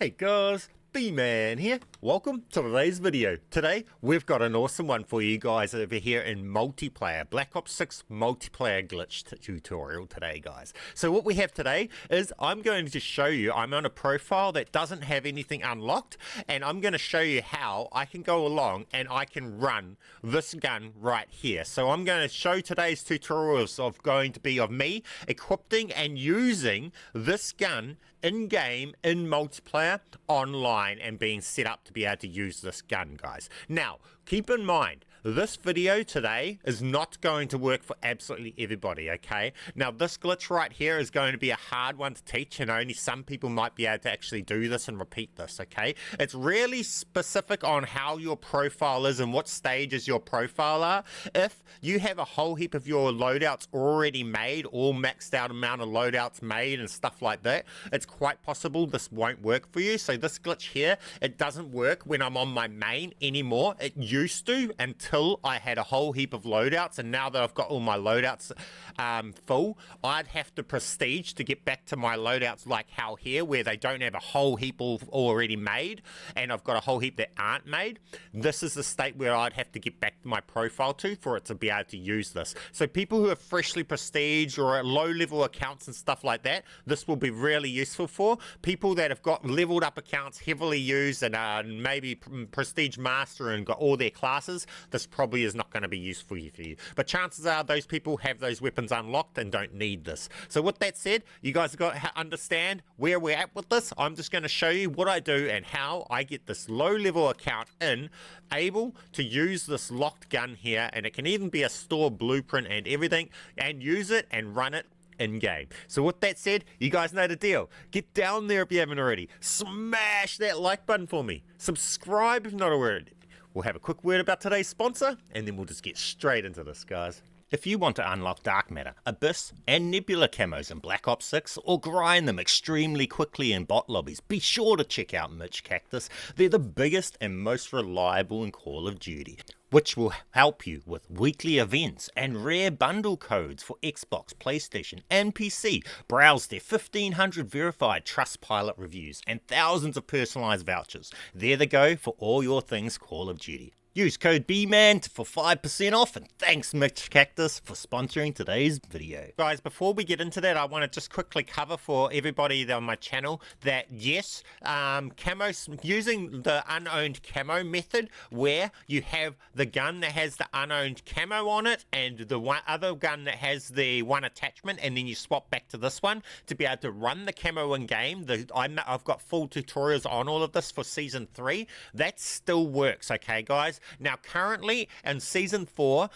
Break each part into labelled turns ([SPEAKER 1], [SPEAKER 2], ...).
[SPEAKER 1] Hey guys, bman here. Welcome to today's video. Today we've got an awesome one for you guys over here in multiplayer. Black Ops 6 multiplayer glitch tutorial today, guys. So what we have today is I'm going to show you, I'm on a profile that doesn't have anything unlocked, and I'm going to show you how I can go along and I can run this gun right here. So I'm going to show today's tutorials of going to be of me equipping and using this gun in-game, in multiplayer, online, and being set up to be able to use this gun, guys. Now, keep in mind, this video today is not going to work for absolutely everybody, okay? Now, this glitch right here is going to be a hard one to teach, and only some people might be able to actually do this and repeat this, okay? It's really specific on how your profile is and what stages your profile are. If you have a whole heap of your loadouts already made, all maxed out amount of loadouts made and stuff like that, it's quite possible this won't work for you. So this glitch here, it doesn't work when I'm on my main anymore. It used to until I had a whole heap of loadouts, and now that I've got all my loadouts full, I'd have to prestige to get back to my loadouts like how here, where they don't have a whole heap already made, and I've got a whole heap that aren't made. This is the state where I'd have to get back to my profile to for it to be able to use this. So people who are freshly prestige or at low level accounts and stuff like that, this will be really useful for. People that have got leveled up accounts heavily used and maybe prestige master and got all their classes, this probably is not going to be useful for you. But chances are those people have those weapons unlocked and don't need this. So with that said, you guys have got to understand where we're at with this. I'm just going to show you what I do and how I get this low level account able to use this locked gun here, and it can even be a store blueprint and everything, and use it and run it in game. So with that said, you guys know the deal. Get down there if you haven't already. Smash that like button for me. Subscribe if not already. We'll have a quick word about today's sponsor, and then we'll just get straight into this, guys. If you want to unlock Dark Matter, Abyss, and Nebula camos in Black Ops 6, or grind them extremely quickly in bot lobbies, be sure to check out MitchCactus. They're the biggest and most reliable in Call of Duty, which will help you with weekly events and rare bundle codes for Xbox, PlayStation, and PC. Browse their 1,500 verified Trustpilot reviews and thousands of personalized vouchers. They're the go for all your things Call of Duty. Use code bman for 5% off, and thanks MitchCactus for sponsoring today's video. Guys, before we get into that, I want to just quickly cover for everybody on my channel that yes, camos, using the unowned camo method, where you have the gun that has the unowned camo on it and the other gun that has the one attachment, and then you swap back to this one to be able to run the camo in game. I've got full tutorials on all of this for Season 3. That still works, okay guys? Now currently in Season 4,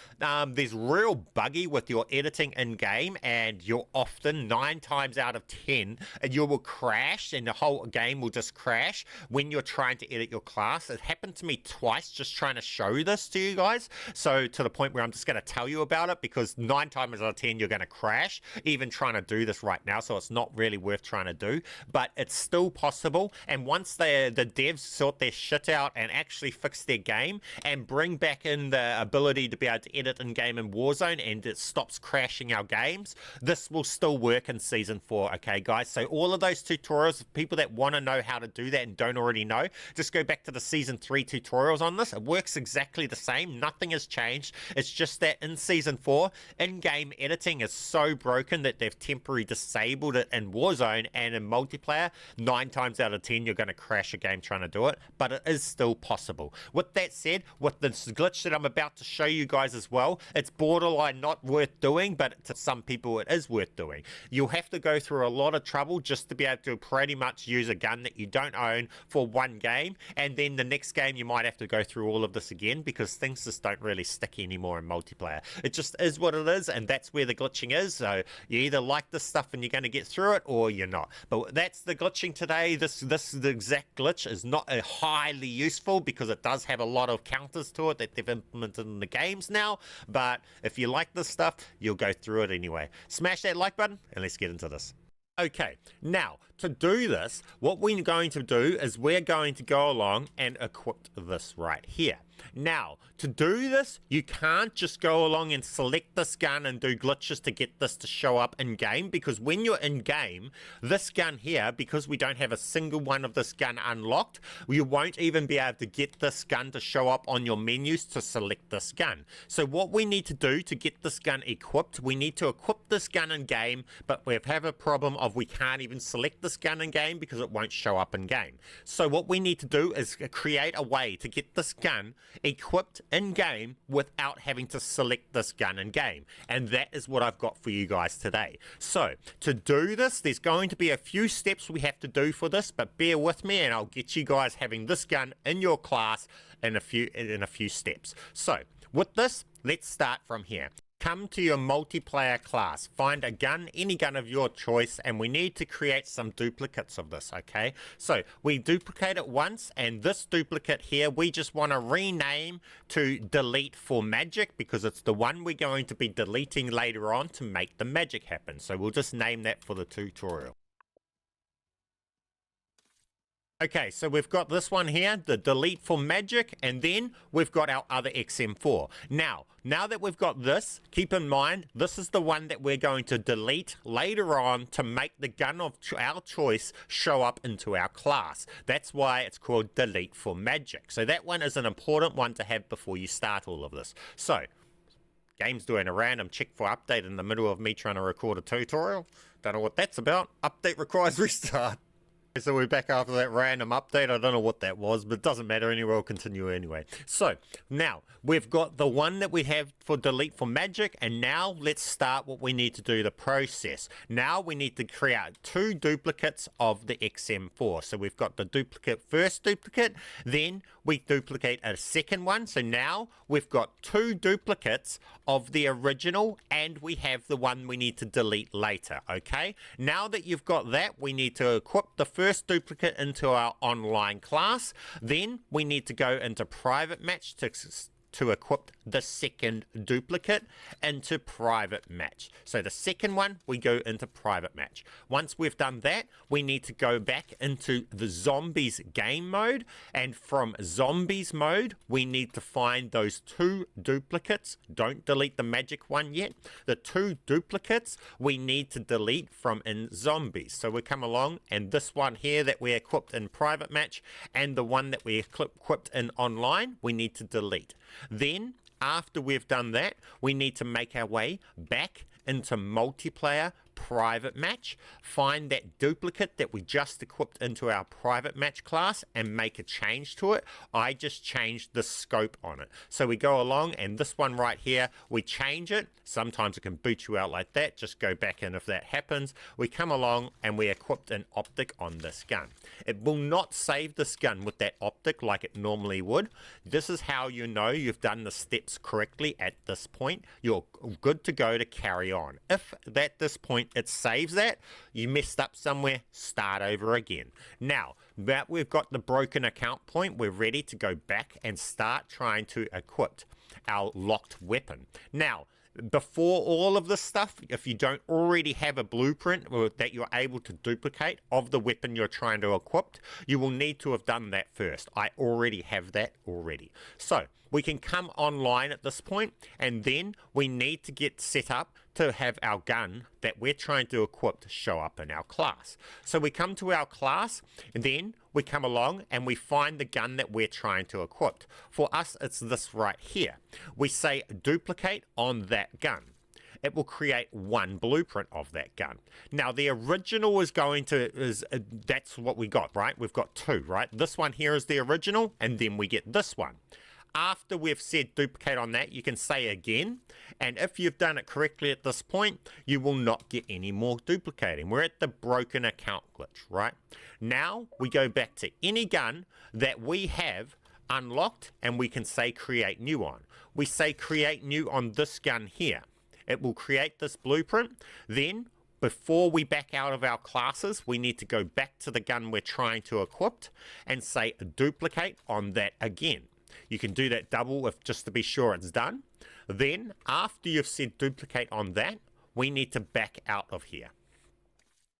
[SPEAKER 1] there's real buggy with your editing in game, and you're often 9 times out of 10 you will crash, and the whole game will just crash when you're trying to edit your class. It happened to me twice just trying to show this to you guys, so to the point where I'm just going to tell you about it, because 9 times out of 10 you're going to crash even trying to do this right now, so it's not really worth trying to do, but it's still possible. And once the devs sort their shit out and actually fix their game and bring back in the ability to be able to edit in game in Warzone, and it stops crashing our games, this will still work in Season 4, okay guys? So all of those tutorials, people that want to know how to do that and don't already know, just go back to the Season 3 tutorials on this. It works exactly the same, nothing has changed. It's just that in Season 4, in-game editing is so broken that they've temporarily disabled it in Warzone, and in multiplayer, 9 times out of 10 you're going to crash a game trying to do it, but it is still possible. With that said, with the glitch that I'm about to show you guys as well, it's borderline not worth doing, but to some people it is worth doing. You'll have to go through a lot of trouble just to be able to pretty much use a gun that you don't own for one game, and then the next game you might have to go through all of this again, because things just don't really stick anymore in multiplayer. It just is what it is, and that's where the glitching is. So you either like this stuff and you're going to get through it, or you're not. But that's the glitching today. The exact glitch is not highly useful, because it does have a lot of counters to it that they've implemented in the games now, but if you like this stuff, you'll go through it anyway. Smash that like button and let's get into this. Okay, now to do this, what we're going to do is we're going to go along and equip this right here. Now, to do this, you can't just go along and select this gun and do glitches to get this to show up in game, because when you're in game, this gun here, because we don't have a single one of this gun unlocked, you won't even be able to get this gun to show up on your menus to select this gun. So what we need to do to get this gun equipped, we need to equip this gun in game, but we have a problem of we can't even select this gun in game because it won't show up in game. So what we need to do is create a way to get this gun equipped in game without having to select this gun in game, and that is what I've got for you guys today. So to do this, there's going to be a few steps we have to do for this, but bear with me and I'll get you guys having this gun in your class in a few steps. So with this, let's start from here. Come to your multiplayer class, find a gun, any gun of your choice, and we need to create some duplicates of this, okay? So we duplicate it once, and this duplicate here, we just want to rename to delete for magic, because it's the one we're going to be deleting later on to make the magic happen. So we'll just name that for the tutorial. Okay, so we've got this one here, the delete for magic, and then we've got our other XM4. Now that we've got this, keep in mind, this is the one that we're going to delete later on to make the gun of our choice show up into our class. That's why it's called delete for magic. So that one is an important one to have before you start all of this. So, game's doing a random check for update in the middle of me trying to record a tutorial. Don't know what that's about. Update requires restart. So we're back after that random update. I don't know what that was, but it doesn't matter anyway. We'll continue anyway. So now we've got the one that we have for delete for magic, and now let's start what we need to do, the process. Now we need to create two duplicates of the XM4. So we've got the first duplicate, then we duplicate a second one. So now we've got two duplicates of the original, and we have the one we need to delete later, okay? Now that you've got that, we need to equip the first duplicate into our online class. Then we need to go into private match to equip the second duplicate into private match. So the second one, we go into private match. Once we've done that, we need to go back into the zombies game mode, and from zombies mode, we need to find those two duplicates. Don't delete the magic one yet. The two duplicates we need to delete from in zombies. So we come along, and this one here that we equipped in private match and the one that we equipped in online, we need to delete. Then after we've done that, we need to make our way back into multiplayer private match, find that duplicate that we just equipped into our private match class and make a change to it. I just changed the scope on it. So we go along, and this one right here, we change it. Sometimes it can boot you out like that. Just go back in if that happens. We come along and we equipped an optic on this gun. It will not save this gun with that optic like it normally would. This is how you know you've done the steps correctly at this point. You're good to go to carry on. If at this point it saves that, you messed up somewhere, start over again. Now that we've got the broken account point, we're ready to go back and start trying to equip our locked weapon. Now, before all of this stuff, if you don't already have a blueprint that you're able to duplicate of the weapon you're trying to equip, you will need to have done that first. I already have that already. So we can come online at this point, and then we need to get set up to have our gun that we're trying to equip to show up in our class. So we come to our class, and then we come along and we find the gun that we're trying to equip. For us, it's this right here. We say duplicate on that gun. It will create one blueprint of that gun. Now the original is that's what we got, right? We've got two, right? This one here is the original, and then we get this one. After we've said duplicate on that, you can say again, and if you've done it correctly at this point, you will not get any more duplicating. We're at the broken account glitch, right? Now we go back to any gun that we have unlocked, and we can say create new on. We say create new on this gun here. It will create this blueprint. Then before we back out of our classes, we need to go back to the gun we're trying to equip and say duplicate on that again. You can do that double just to be sure it's done. Then, after you've said duplicate on that, we need to back out of here.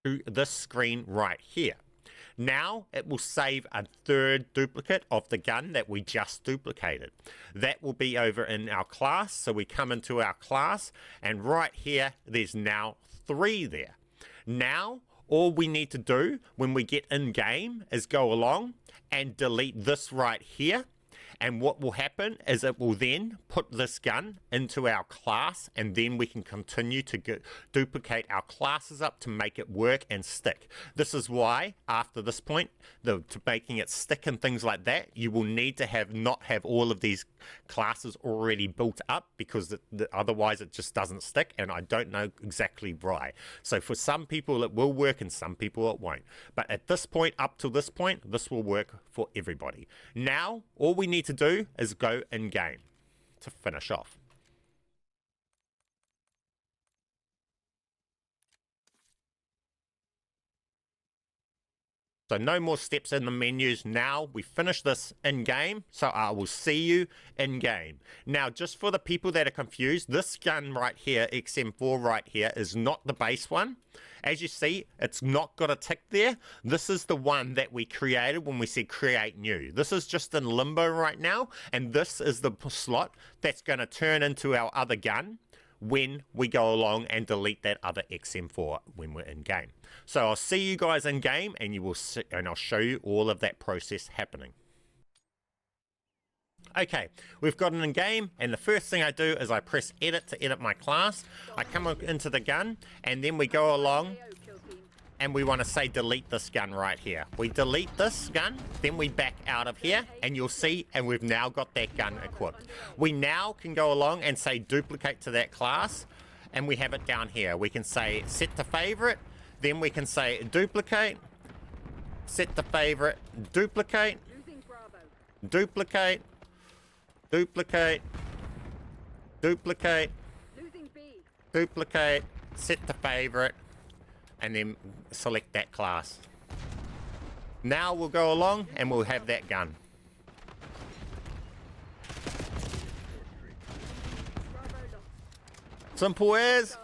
[SPEAKER 1] to this screen right here. Now it will save a third duplicate of the gun that we just duplicated. That will be over in our class. So we come into our class, and right here there's now 3 there. Now all we need to do when we get in game is go along and delete this right here. And what will happen is it will then put this gun into our class, and then we can continue to duplicate our classes up to make it work and stick. This is why after this point, to making it stick and things like that, you will need to not have all of these classes already built up, because otherwise it just doesn't stick, and I don't know exactly why. So for some people it will work and some people it won't. But at this point, up to this point, this will work for everybody. Now all we need to do is go in game to finish off. So no more steps in the menus. Now we finish this in game, so I will see you in game. Now, just for the people that are confused, this gun right here, XM4 right here, is not the base one. As you see, it's not got a tick there. This is the one that we created when we said create new. This is just in limbo right now, and this is the slot that's going to turn into our other gun when we go along and delete that other XM4 when we're in game. So I'll see you guys in game, and you will see, and I'll show you all of that process happening. Okay, we've got it in game, and the first thing I do is I press edit to edit my class. I come into the gun, and then we go along and we want to say delete this gun right here. We delete this gun, then we back out of here, and you'll see, and we've now got that gun equipped. We now can go along and say duplicate to that class, and we have it down here. We can say set to favorite, then we can say duplicate, set to favorite, duplicate, duplicate, duplicate, duplicate, duplicate, set to favorite, and then select that class. Now we'll go along and we'll have that gun. Simple as,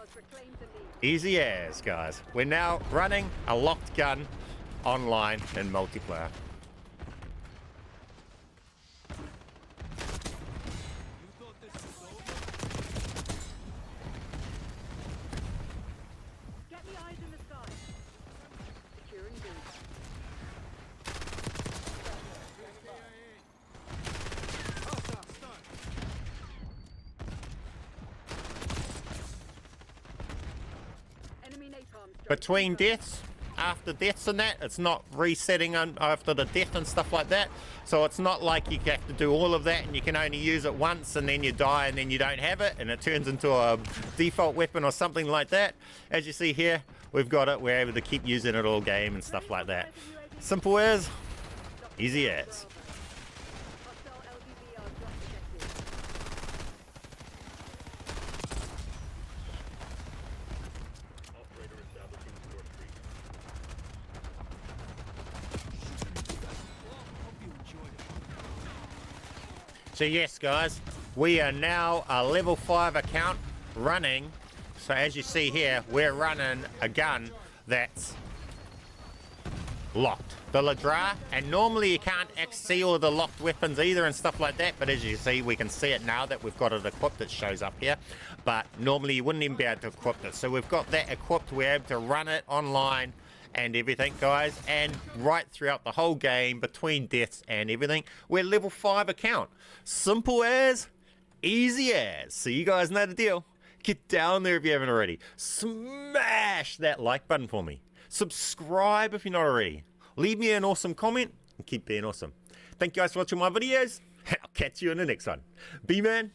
[SPEAKER 1] easy as, guys. We're now running a locked gun online in multiplayer. Between deaths, after deaths and that, it's not resetting after the death and stuff like that. So it's not like you have to do all of that and you can only use it once and then you die and then you don't have it and it turns into a default weapon or something like that. As you see here, we've got it. We're able to keep using it all game and stuff like that. Simple as, easy as. So yes, guys, we are now a level 5 account running. So as you see here, we're running a gun that's locked. The Ladra, and normally you can't see all the locked weapons either and stuff like that, but as you see, we can see it now that we've got it equipped. It shows up here, but normally you wouldn't even be able to equip it. So we've got that equipped. We're able to run it online and everything, guys, and right throughout the whole game, between deaths and everything, we're level 5 account. Simple as, easy as. So you guys know the deal. Get down there if you haven't already. Smash that like button for me. Subscribe if you're not already. Leave me an awesome comment and keep being awesome. Thank you guys for watching my videos, and I'll catch you in the next one. bman